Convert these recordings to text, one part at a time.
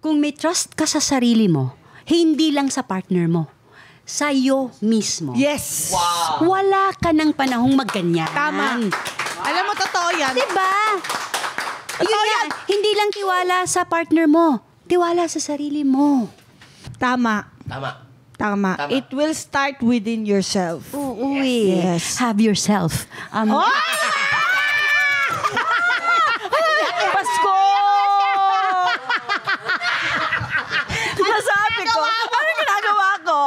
Kung may trust ka sa sarili mo, hindi lang sa partner mo, sa'yo mismo. Yes! Wow! Wala ka ng panahong magganyan. Tama. Alam mo, totoo yan. Diba? Yun yan. Hindi lang tiwala sa partner mo. Tiwala sa sarili mo. Tama. Tama. Tama. Tama. It will start within yourself. Oo eh. Yes. Have yourself. Pasko! Nasabi ko. Ano ginagawa ko?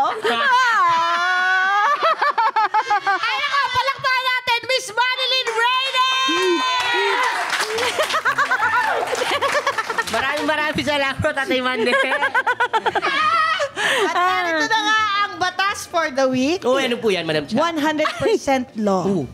Ay, ako, palakpakan natin, Miss Madeline Reyna! Maraming salamat, Tatay Mande. At narito na nga ang batas for the week. Oh, ano po yan, Madam Cha? 100% law. Oo.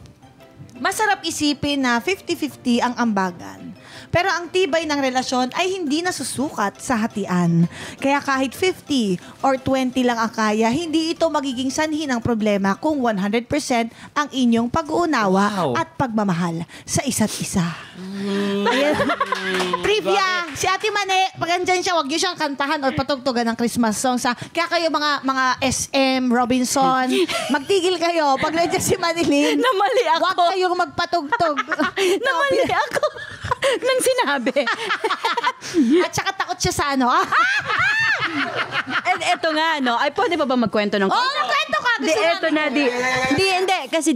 Masarap isipin na 50-50 ang ambagan. Pero ang tibay ng relasyon ay hindi nasusukat sa hatian. Kaya kahit 50 or 20 lang ang kaya, hindi ito magiging sanhi ng problema kung 100% ang inyong pag-uunawa Wow. at pagmamahal sa isa't isa. Ayan. Trivia! Si Ate Mane, pag andyan siya, huwag niyo siyang kantahan o patugtugan ng Christmas songs. Kaya kayo mga SM, Robinson, magtigil kayo. Pag nandiyan si Manilyn, Namali ako. huwag kayong magpatugtog. Namali ako. Nang sinabi. At saka takot siya sa ano. And eto nga, no? Ay, pwede pa ba magkwento ng... Oo, magkwento ka. Di, eto na, hindi. Kasi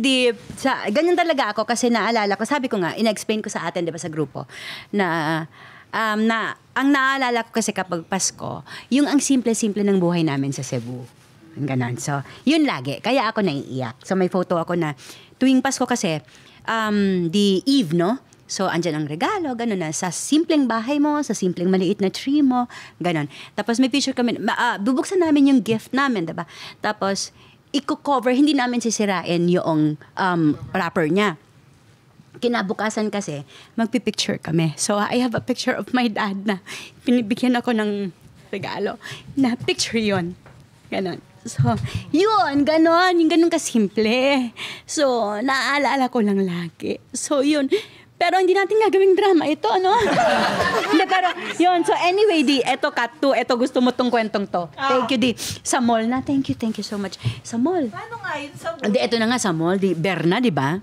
ganyan talaga ako kasi naalala ko, sabi ko nga, ina-explain ko sa atin, di ba, sa grupo, na ang naalala ko kasi kapag Pasko, yung ang simple-simple ng buhay namin sa Cebu. Ganon. So, yun lagi. Kaya ako naiiyak. So, may photo ako na tuwing Pasko kasi, the eve, no? So, andyan ang regalo, gano'n na. Sa simpleng bahay mo, sa simpleng maliit na tree mo, gano'n. Tapos may picture kami, bubuksan namin yung gift namin, diba? Tapos, i-cover, hindi namin sisirain yung wrapper niya. Kinabukasan kasi, magpipicture kami. So, I have a picture of my dad na pinibigyan ako ng regalo. Na picture yon Ganon. So, yun, ganon. Yung ganon kasimple. So, naaalala ko lang lagi. So, yun. Pero hindi natin gagawing drama ito, ano? Hindi, pero, yun. So, anyway, eto cut to. Eto, gusto mo tong kwentong to. Thank you, Sa mall na. Thank you so much. Sa mall. Paano nga yun sa Hindi, eto na nga sa mall. Berna, di ba?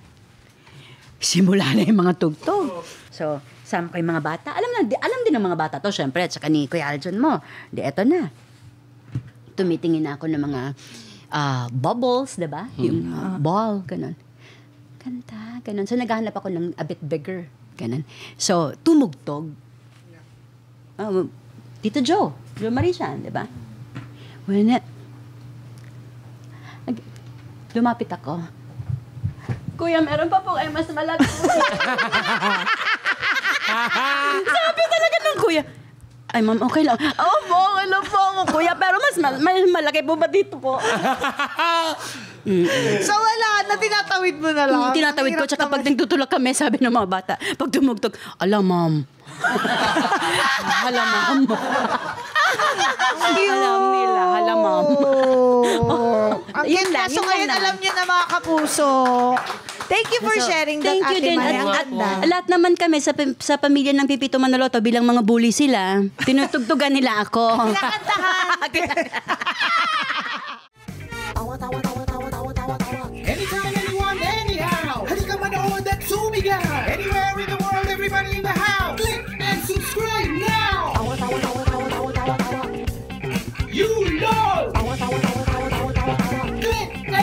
Simula na yung mga tugtog. So, sama ko yung mga bata. Alam din ng mga bata to, syempre. At saka ni Kuya Aljon mo. Di, eto na. Tumitingin na ako ng mga bubbles, di ba? Yung ball, ganun. Kanta, ganun. So, naghahanap ako ng a bit bigger. Ganun. So, tumugtog. Tito Joe Marician, di ba? Lumapit ako. Kuya, meron pa po kayo mas malaki. Sabi talaga ng kuya, ay, ma'am, okay lang. Po, okay lang po ako, kuya. Pero mas malaki po ba dito po? So, wala na. Tinatawid mo na lang. Tinatawid ko. Tsaka pag nagtutulak kami, sabi ng mga bata, pag tumugtog, ala, ma'am. Hala, ma'am. Alam nila. Hala, ma'am. Ang Yun ganda. lang, So, yun ngayon lang alam naman. niyo na mga kapuso. Thank you for sharing that, Thank you Ate din. Mane. Ang At ganda. lahat naman kami sa pamilya ng Pipito Manaloto bilang mga bully sila, tinutugtugan nila ako. Anytime, anyone, anyhow. Halika manood at sumigaw. Anywhere in the world, everybody in the house. Click and subscribe now. You know. Click and